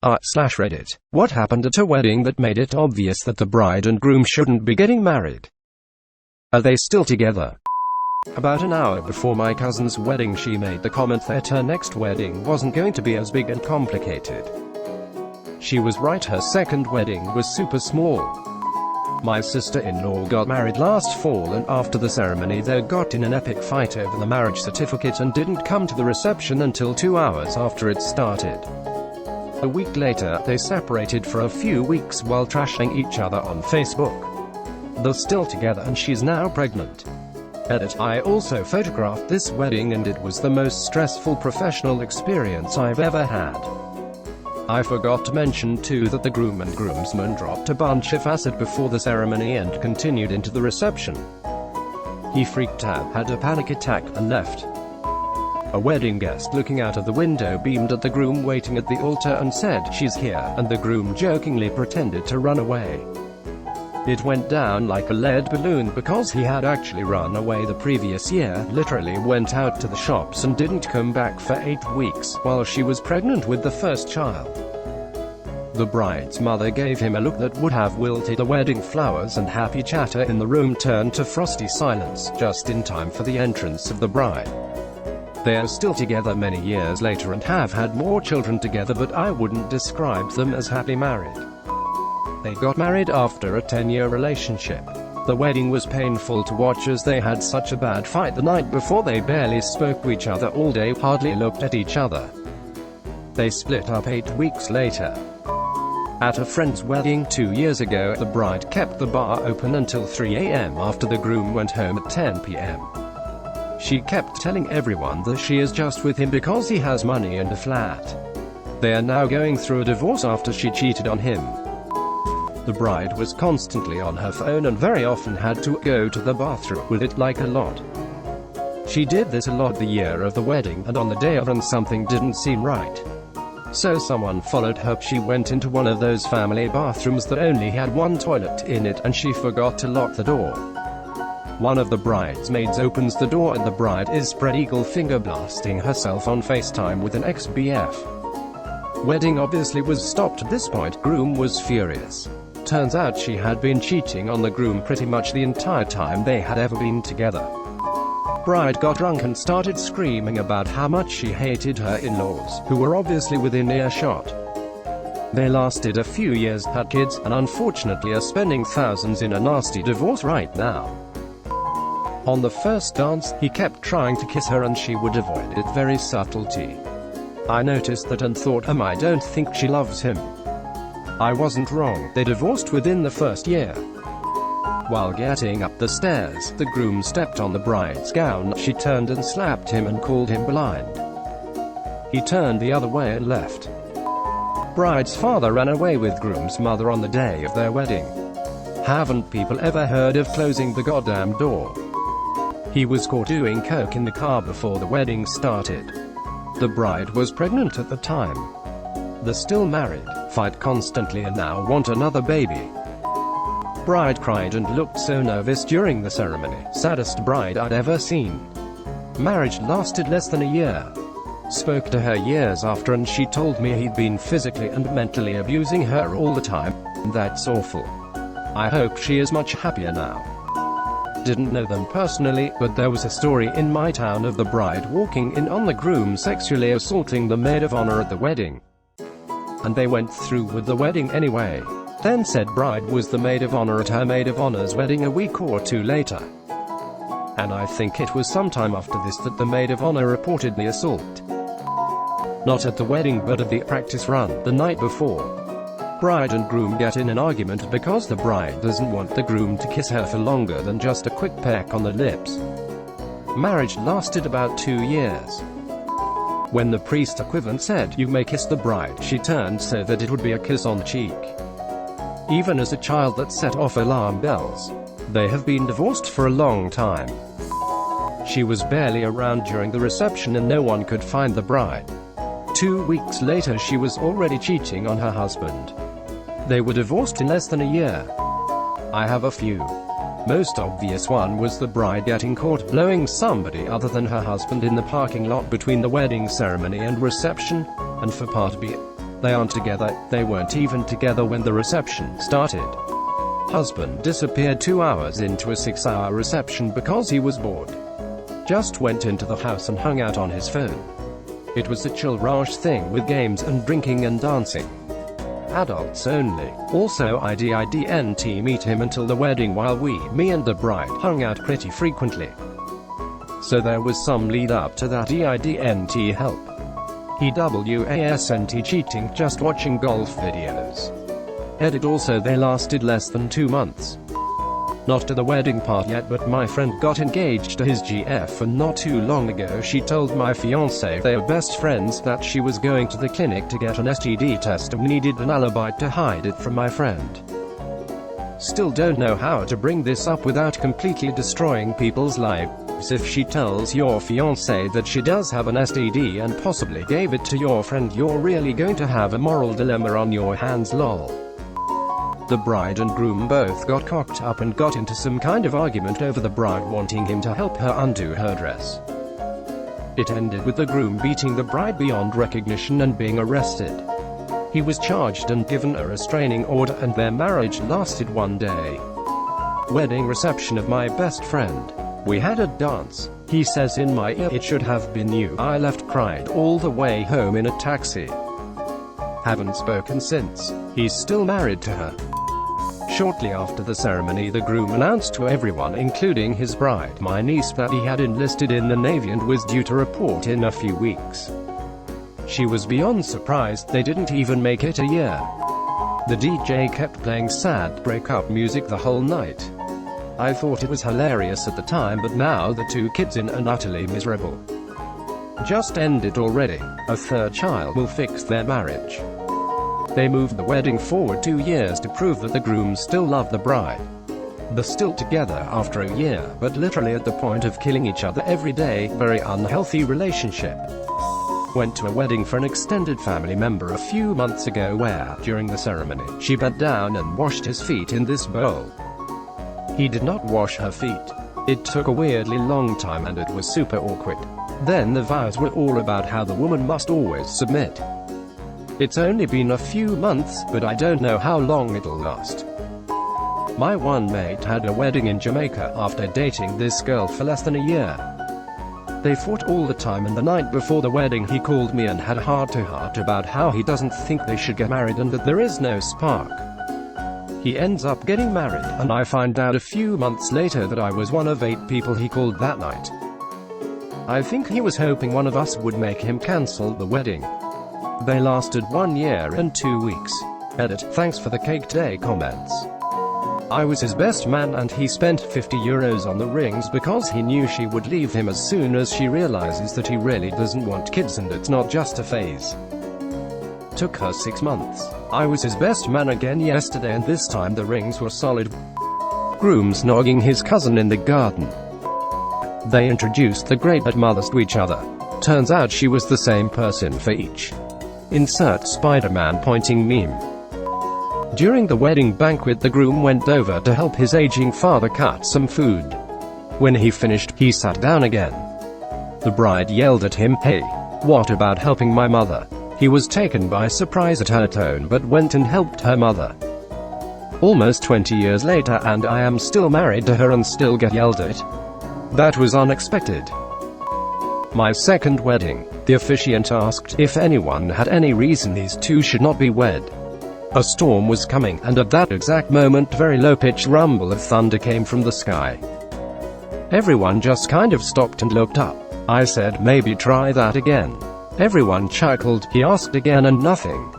r/Reddit. What happened at a wedding that made it obvious that the bride and groom shouldn't be getting married? Are they still together? About an hour before my cousin's wedding, she made the comment that her next wedding wasn't going to be as big and complicated. She was right, her second wedding was super small. My sister-in-law got married last fall, and after the ceremony they got in an epic fight over the marriage certificate and didn't come to the reception until 2 hours after it started. A week later, they separated for a few weeks while trashing each other on Facebook. They're still together and she's now pregnant. Edit. I also photographed this wedding and it was the most stressful professional experience I've ever had. I forgot to mention too that the groom and groomsman dropped a bunch of acid before the ceremony and continued into the reception. He freaked out, had a panic attack, and left. A wedding guest looking out of the window beamed at the groom waiting at the altar and said, "She's here," and the groom jokingly pretended to run away. It went down like a lead balloon because he had actually run away the previous year, literally went out to the shops and didn't come back for 8 weeks, while she was pregnant with the first child. The bride's mother gave him a look that would have wilted the wedding flowers, and happy chatter in the room turned to frosty silence, just in time for the entrance of the bride. They are still together many years later and have had more children together, but I wouldn't describe them as happily married. They got married after a 10-year relationship. The wedding was painful to watch as they had such a bad fight the night before. They barely spoke to each other all day, hardly looked at each other. They split up 8 weeks later. At a friend's wedding 2 years ago, the bride kept the bar open until 3 a.m. after the groom went home at 10 p.m. She kept telling everyone that she is just with him because he has money and a flat. They are now going through a divorce after she cheated on him. The bride was constantly on her phone and very often had to go to the bathroom with it, like a lot. She did this a lot the year of the wedding, and on the day of, and something didn't seem right. So someone followed her. She went into one of those family bathrooms that only had one toilet in it, and she forgot to lock the door. One of the bridesmaids opens the door and the bride is spread eagle finger blasting herself on FaceTime with an ex-BF. Wedding obviously was stopped at this point. Groom was furious. Turns out she had been cheating on the groom pretty much the entire time they had ever been together. Bride got drunk and started screaming about how much she hated her in-laws, who were obviously within earshot. They lasted a few years, had kids, and unfortunately are spending thousands in a nasty divorce right now. On the first dance, he kept trying to kiss her and she would avoid it. Very subtlety. I noticed that and thought, I don't think she loves him. I wasn't wrong. They divorced within the first year. While getting up the stairs, the groom stepped on the bride's gown. She turned and slapped him and called him blind. He turned the other way and left. Bride's father ran away with groom's mother on the day of their wedding. Haven't people ever heard of closing the goddamn door? He was caught doing coke in the car before the wedding started. The bride was pregnant at the time. They're still married, fight constantly, and now want another baby. Bride cried and looked so nervous during the ceremony. Saddest bride I'd ever seen. Marriage lasted less than a year. Spoke to her years after and she told me he'd been physically and mentally abusing her all the time. That's awful. I hope she is much happier now. Didn't know them personally, but there was a story in my town of the bride walking in on the groom sexually assaulting the maid of honor at the wedding. And they went through with the wedding anyway. Then said bride was the maid of honor at her maid of honor's wedding a week or 2 later. And I think it was sometime after this that the maid of honor reported the assault. Not at the wedding but at the practice run, the night before. Bride and groom get in an argument because the bride doesn't want the groom to kiss her for longer than just a quick peck on the lips. Marriage lasted about 2 years. When the priest equivalent said, "You may kiss the bride," she turned so that it would be a kiss on the cheek. Even as a child, that set off alarm bells. They have been divorced for a long time. She was barely around during the reception and no one could find the bride. 2 weeks later she was already cheating on her husband. They were divorced in less than a year. I have a few. Most obvious one was the bride getting caught blowing somebody other than her husband in the parking lot between the wedding ceremony and reception, and for part B, They aren't together, they weren't even together when the reception started. Husband disappeared 2 hours into a 6-hour reception because he was bored. Just went into the house and hung out on his phone. It was a chill rush thing with games and drinking and dancing. Adults only. Also I didn't meet him until the wedding while me and the bride hung out pretty frequently. So there was some lead up to that didn't help. He wasn't cheating, just watching golf videos. Edit also they lasted less than 2 months. Not to the wedding part yet, but my friend got engaged to his GF, and not too long ago she told my fiancé they are best friends that she was going to the clinic to get an STD test and needed an alibi to hide it from my friend. Still don't know how to bring this up without completely destroying people's lives. If she tells your fiancé that she does have an STD and possibly gave it to your friend, you're really going to have a moral dilemma on your hands, lol. The bride and groom both got cocked up and got into some kind of argument over the bride wanting him to help her undo her dress. It ended with the groom beating the bride beyond recognition and being arrested. He was charged and given a restraining order, and their marriage lasted 1 day. Wedding reception of my best friend. We had a dance. He says in my ear, "It should have been you." I left, cried all the way home in a taxi. Haven't spoken since. He's still married to her. Shortly after the ceremony, the groom announced to everyone, including his bride, my niece, that he had enlisted in the Navy and was due to report in a few weeks. She was beyond surprised. They didn't even make it a year. The DJ kept playing sad breakup music the whole night. I thought it was hilarious at the time, but now the 2 kids in and utterly miserable. Just end it already. A 3rd child will fix their marriage. They moved the wedding forward 2 years to prove that the groom still loved the bride. They're still together after a year, but literally at the point of killing each other every day. Very unhealthy relationship. Went to a wedding for an extended family member a few months ago where, during the ceremony, she bent down and washed his feet in this bowl. He did not wash her feet. It took a weirdly long time and it was super awkward. Then the vows were all about how the woman must always submit. It's only been a few months, but I don't know how long it'll last. My one mate had a wedding in Jamaica after dating this girl for less than a year. They fought all the time, and the night before the wedding he called me and had a heart-to-heart about how he doesn't think they should get married and that there is no spark. He ends up getting married, and I find out a few months later that I was one of 8 people he called that night. I think he was hoping one of us would make him cancel the wedding. They lasted 1 year and 2 weeks. Edit, thanks for the cake day comments. I was his best man and he spent €50 on the rings because he knew she would leave him as soon as she realizes that he really doesn't want kids and it's not just a phase. Took her 6 months. I was his best man again yesterday, and this time the rings were solid. Groom snogging his cousin in the garden. They introduced the great-mothers to each other. Turns out she was the same person for each. Insert Spider-Man pointing meme. During the wedding banquet, the groom went over to help his aging father cut some food. When he finished, he sat down again. The bride yelled at him, "Hey, what about helping my mother?" He was taken by surprise at her tone but went and helped her mother. Almost 20 years later, and I am still married to her and still get yelled at. That was unexpected. My second wedding. The officiant asked if anyone had any reason these two should not be wed. A storm was coming, and at that exact moment very low-pitched rumble of thunder came from the sky. Everyone just kind of stopped and looked up. I said, "Maybe try that again." Everyone chuckled. He asked again and nothing.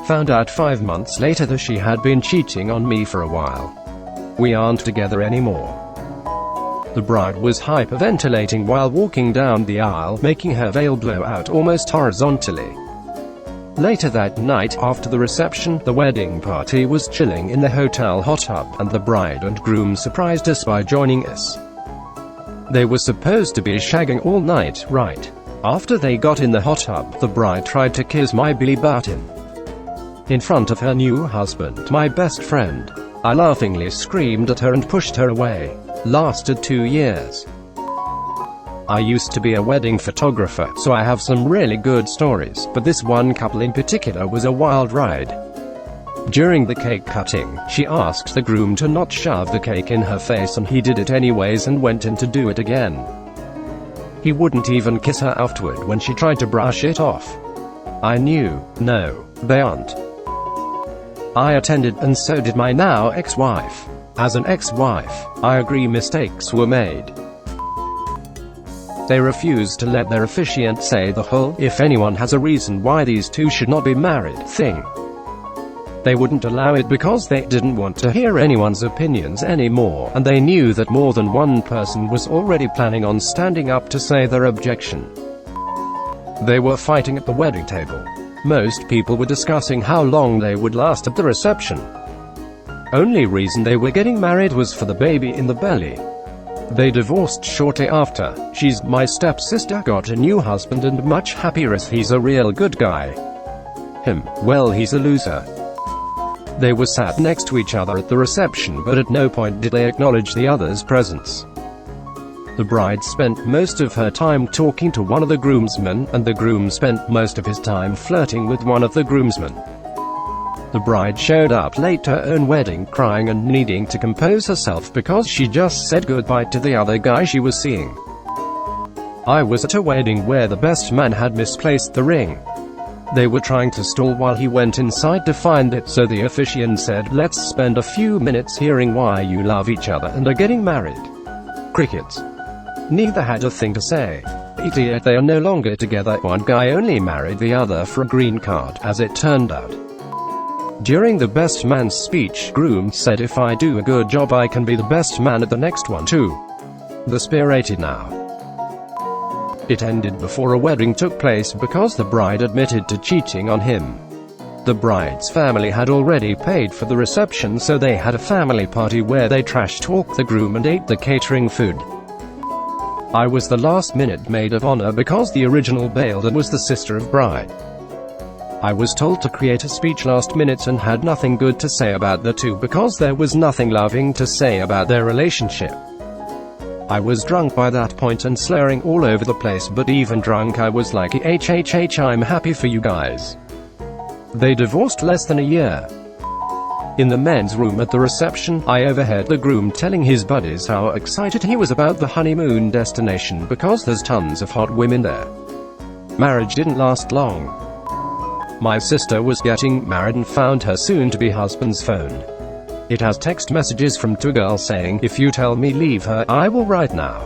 Found out 5 months later that she had been cheating on me for a while. We aren't together anymore. The bride was hyperventilating while walking down the aisle, making her veil blow out almost horizontally. Later that night, after the reception, the wedding party was chilling in the hotel hot tub, and the bride and groom surprised us by joining us. They were supposed to be shagging all night, right? After they got in the hot tub, the bride tried to kiss my belly button in front of her new husband, my best friend. I laughingly screamed at her and pushed her away. Lasted 2 years. I used to be a wedding photographer, so I have some really good stories, but this one couple in particular was a wild ride. During the cake cutting, she asked the groom to not shove the cake in her face, and he did it anyways and went in to do it again. He wouldn't even kiss her afterward when she tried to brush it off. I knew, no, they aren't. I attended, and so did my now ex-wife. As an ex-wife, I agree mistakes were made. They refused to let their officiant say the whole "if anyone has a reason why these two should not be married" thing. They wouldn't allow it because they didn't want to hear anyone's opinions anymore, and they knew that more than one person was already planning on standing up to say their objection. They were fighting at the wedding table. Most people were discussing how long they would last at the reception. Only reason they were getting married was for the baby in the belly. They divorced shortly after. She's my stepsister, got a new husband and much happier as he's a real good guy. Him, well, he's a loser. They were sat next to each other at the reception, but at no point did they acknowledge the other's presence. The bride spent most of her time talking to one of the groomsmen, and the groom spent most of his time flirting with one of the groomsmen. The bride showed up late to her own wedding, crying and needing to compose herself because she just said goodbye to the other guy she was seeing. I was at a wedding where the best man had misplaced the ring. They were trying to stall while he went inside to find it, so the officiant said, "Let's spend a few minutes hearing why you love each other and are getting married." Crickets. Neither had a thing to say. Idiot, they are no longer together. One guy only married the other for a green card, as it turned out. During the best man's speech, groom said, "If I do a good job I can be the best man at the next one too." The spirited now. It ended before a wedding took place because the bride admitted to cheating on him. The bride's family had already paid for the reception, so they had a family party where they trash-talked the groom and ate the catering food. I was the last-minute maid of honor because the original bailed and was the sister of bride. I was told to create a speech last minute and had nothing good to say about the two because there was nothing loving to say about their relationship. I was drunk by that point and slurring all over the place, but even drunk I was like, I'm happy for you guys. They divorced less than a year. In the men's room at the reception, I overheard the groom telling his buddies how excited he was about the honeymoon destination because there's tons of hot women there. Marriage didn't last long. My sister was getting married and found her soon-to-be husband's phone. It has text messages from two girls saying, "If you tell me leave her, I will right now."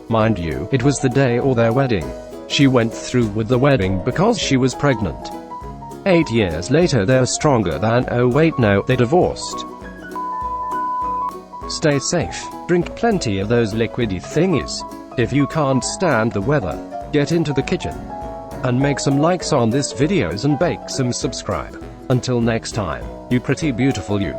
Mind you, it was the day of their wedding. She went through with the wedding because she was pregnant. 8 years later they're stronger than, oh wait no, they divorced. Stay safe. Drink plenty of those liquidy thingies. If you can't stand the weather, get into the kitchen and make some likes on this videos and bake some subscribe. Until next time, you pretty beautiful you.